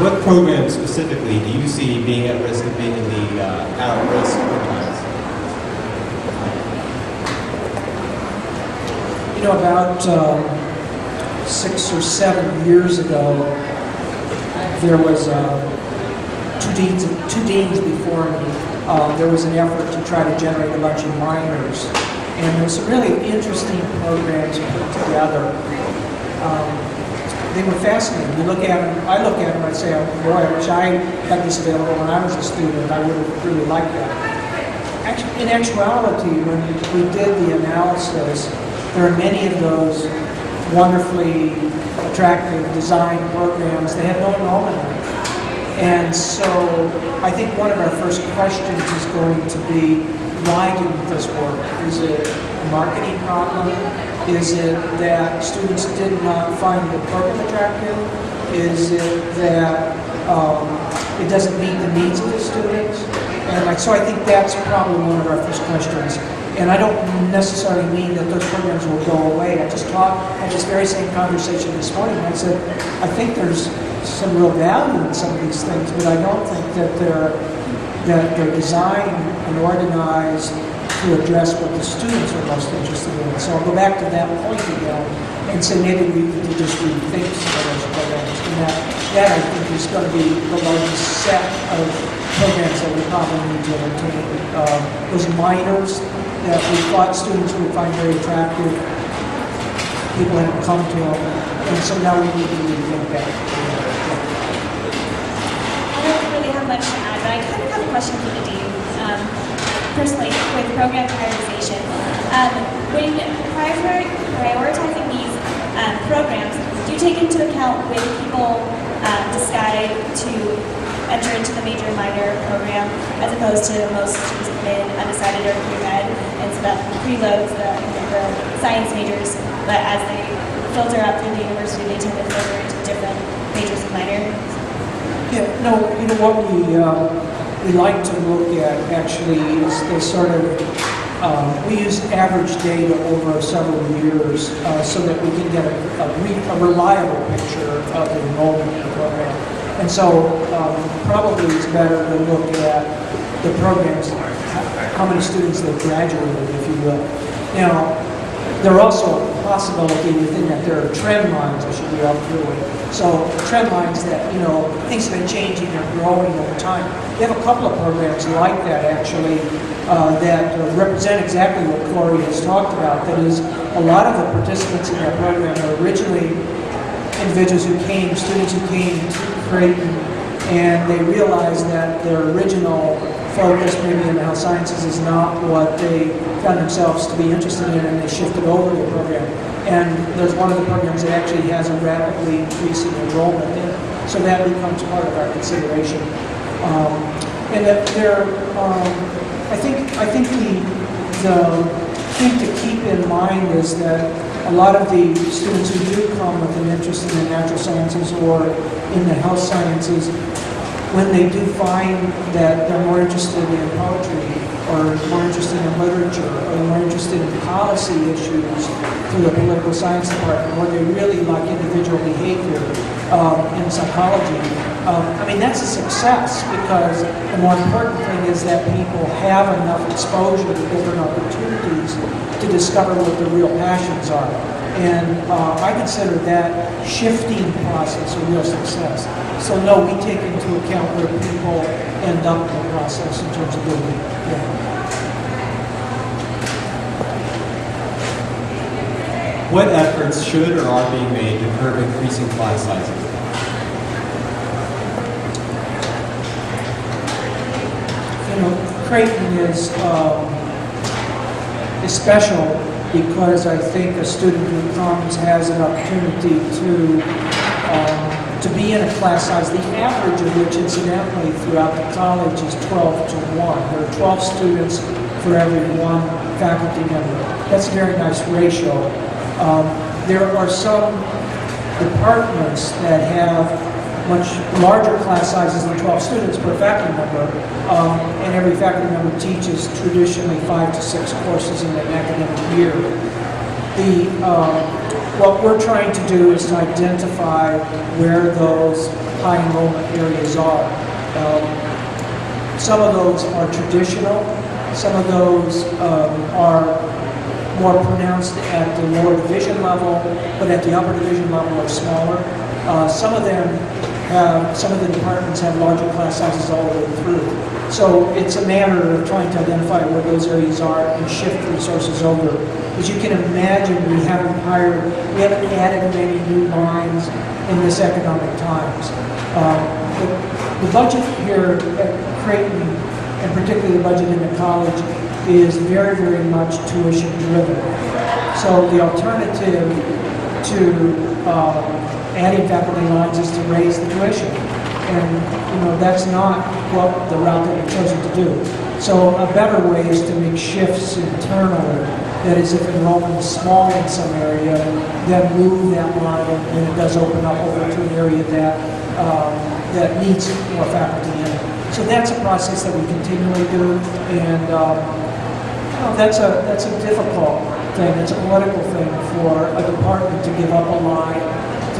What program specifically do you see being at risk of being in the at-risk organized? You know, about 6 or 7 years ago, there was two deans before me. There was an effort to try to generate a bunch of minors, and there were some really interesting programs put together. They were fascinating. You look at them, I look at them, I say, oh boy, I wish I had this available when I was a student. I would have really liked that. Actually, in actuality, when we did the analysis, there are many of those wonderfully attractive design programs that have no enrollment in it. And so I think one of our first questions is going to be, why didn't this work? Is it a marketing problem? Is it that students did not find the program attractive? Is it that it doesn't meet the needs of the students? And so I think that's probably one of our first questions. And I don't necessarily mean that those programs will go away. I just had this very same conversation this morning. I said, I think there's some real value in some of these things, but I don't think that they're designed and organized to address what the students are most interested in. So I'll go back to that point again and say maybe we need to just rethink some of those programs. And that I think is going to be the largest set of programs that we probably need to entertain. Those minors that we thought students would find very attractive, people haven't come to them, and so now we need to rethink that. I don't really have much to add, but I kind of have a question for the dean. Personally, with program prioritization, when prioritizing these programs, do you take into account when people decide to enter into the major and minor program, as opposed to most students have been undecided or pre-med, and so that preloads the science majors, but as they filter up through the university, they tend to filter into different majors and minors? Yeah, no, you know what we like to look at actually is the sort of, we use average data over several years so that we can get a reliable picture of the enrollment in the program. And so probably it's better to look at the programs, how many students they've graduated, if you will. Now, there are also a possibility within that there are trend lines that should be up through it. So trend lines that, you know, things have been changing, they're growing over time. We have a couple of programs like that actually that represent exactly what Corrie has talked about. That is, a lot of the participants in that program are originally individuals who came, students who came to Creighton, and they realized that their original focus maybe in the health sciences is not what they found themselves to be interested in, and they shifted over to the program. And there's one of the programs that actually has a rapidly increasing enrollment in it, so that becomes part of our consideration. And that there, I think the thing to keep in mind is that a lot of the students who do come with an interest in the natural sciences or in the health sciences, when they do find that they're more interested in poetry or more interested in literature or more interested in policy issues through the political science department, or they really like individual behavior in psychology, I mean, that's a success, because the more important thing is that people have enough exposure to different opportunities to discover what their real passions are. And I consider that shifting process a real success. So no, we take into account where people end up in the process in terms of doing it. Yeah. What efforts should or are being made to curb increasing class sizes? You know, Creighton is special because I think a student who comes has an opportunity to be in a class size, the average of which incidentally throughout the college is 12 to 1. There are 12 students for every one faculty member. That's a very nice ratio. There are some departments that have much larger class sizes than 12 students per faculty member, and every faculty member teaches traditionally 5 to 6 courses in an academic year. what we're trying to do is to identify where those high enrollment areas are. Some of those are traditional, some of those are more pronounced at the lower division level, but at the upper division level are smaller. Some of the departments have larger class sizes all the way through. So it's a matter of trying to identify where those areas are and shift resources over. As you can imagine, we haven't added many new lines in this economic times. The budget here at Creighton, and particularly the budget in the college, is very, very much tuition driven. So the alternative to adding faculty lines is to raise the tuition. And that's not what the route that we've chosen to do. So a better way is to make shifts internally. That is, if enrollment is small in some area, then move that line and it does open up over to an area that needs more faculty in it. So that's a process that we continually do, and that's a difficult thing. It's a political thing for a department to give up a line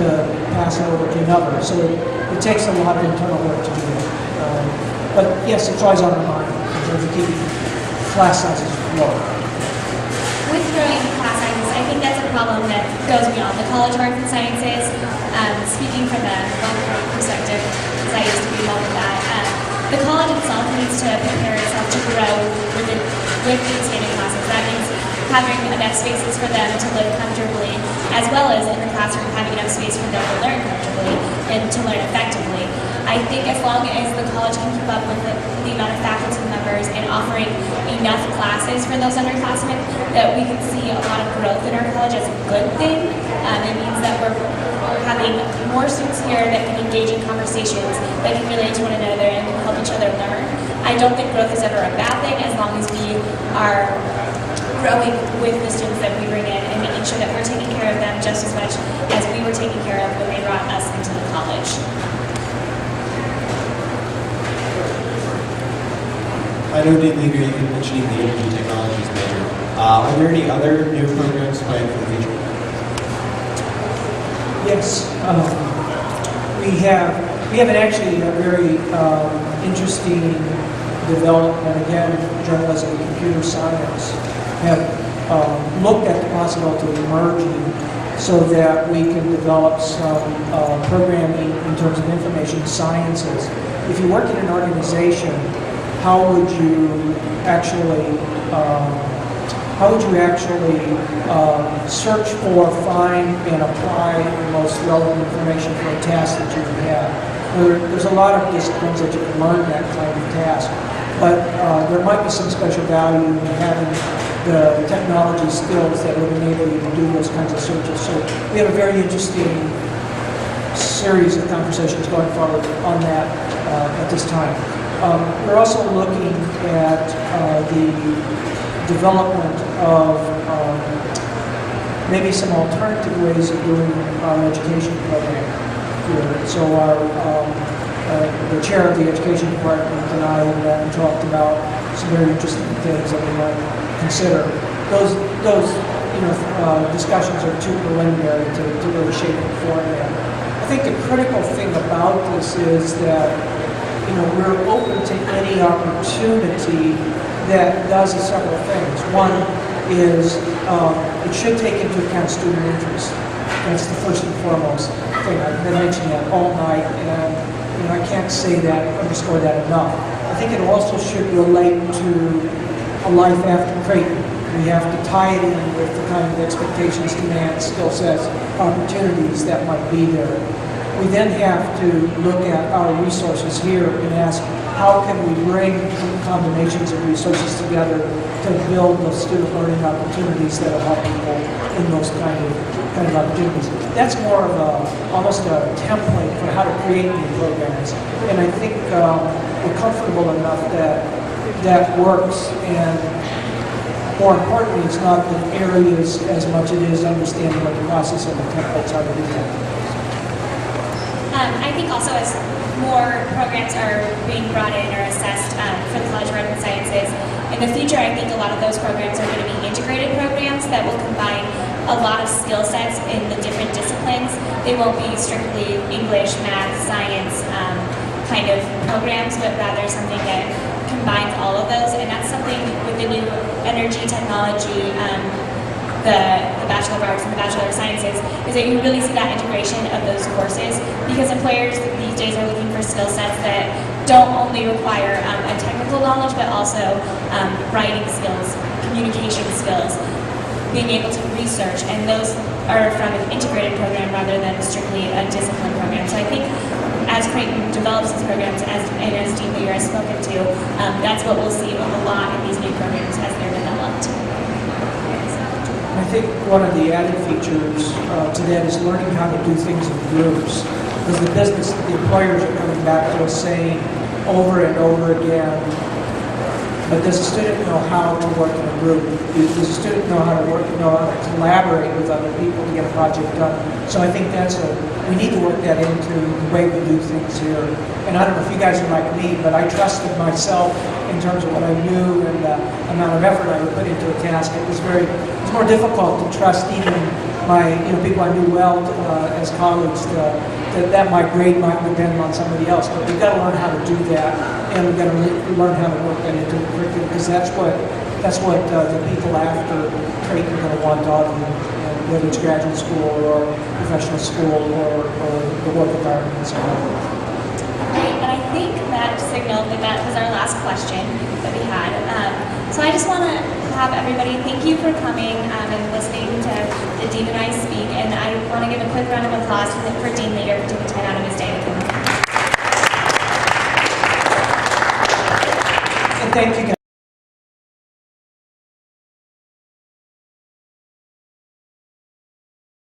to pass it over to another. So it takes a lot of internal work to do that. But yes, it's always on our mind in terms of keeping class sizes low. With growing class sizes, I think that's a problem that goes beyond the College of Arts and Sciences. Speaking from a long-term perspective, because I used to be involved with that, the college itself needs to prepare itself to grow with the expanding classes. That means having enough spaces for them to live comfortably, as well as in the classroom having enough space for them to learn comfortably and to learn effectively. I think as long as the college can keep up with the amount of faculty members and offering enough classes for those underclassmen, that we can see a lot of growth in our college as a good thing. It means that we're having more students here that can engage in conversations, that can relate to one another and can help each other learn. I don't think growth is ever a bad thing as long as we are growing with the students that we bring in and making sure that we're taking care of them just as much as we were taking care of when they brought us into the college. I know, Dean Lueger, you mentioned the energy technologies major. Are there any other new programs planned for the future? Yes, we have actually a very interesting development. Again, journalism and computer science have looked at the possibility of merging so that we can develop some programming in terms of information sciences. If you work in an organization, how would you actually search for, find, and apply the most relevant information for a task that you have? There's a lot of disciplines that you can learn that kind of task, but there might be some special value in having the technology skills that would enable you to do those kinds of searches. So we have a very interesting series of conversations going forward on that at this time. We're also looking at the development of maybe some alternative ways of doing our education program here. So the chair of the education department and I have talked about some very interesting things that we might consider. Those discussions are too preliminary to really shape and form that. I think the critical thing about this is that we're open to any opportunity that does several things. One is it should take into account student interest. That's the first and foremost thing. I've been mentioning that all night, and I can't underscore that enough. I think it also should relate to a life after Creighton. We have to tie it in with the kind of expectations, demands, skill sets, opportunities that might be there. We then have to look at our resources here and ask, how can we bring combinations of resources together to build those student learning opportunities that will help people in those kind of opportunities. That's more of almost a template for how to create new programs. And I think we're comfortable enough that works, and more importantly, it's not the areas as much as it is understanding what the process of the templates are to do that. I think also as more programs are being brought in or assessed for the College of Arts and Sciences, in the future I think a lot of those programs are going to be integrated programs that will combine a a lot of skill sets in the different disciplines. They won't be strictly English, math, science kind of programs, but rather something that combines all of those. And that's something with the new energy technology, the Bachelor of Arts and the Bachelor of Sciences, is that you really see that integration of those courses, because employers these days are looking for skill sets that don't only require a technical knowledge, but also writing skills, communication skills, being able to research, and those are from an integrated program rather than strictly a discipline program. So I think as Creighton develops these programs, and as Dean Lueger has spoken to, that's what we'll see a lot in these new programs as they're developed. I think one of the added features to that is learning how to do things in groups. Because the employers are coming back to us saying over and over again, but does a student know how to work in a group? Does a student know how to collaborate with other people to get a project done? So I think we need to work that into the way we do things here. And I don't know if you guys are like me, but I trusted myself in terms of what I knew and the amount of effort I would put into a task. It was more difficult to trust even my people I knew well as colleagues that my grade might depend on somebody else. But we've got to learn how to do that, and we've got to learn how to work that into the curriculum, because that's what the people after Creighton are going to want out of them, whether it's graduate school or professional school or the work environment and so on. Great, and I think that signaled that was our last question that we had. So I just want to have everybody thank you for coming and listening to the Dean and I speak, and I want to give a quick round of applause for Dean Lueger for taking time out of his day to come. And thank you guys.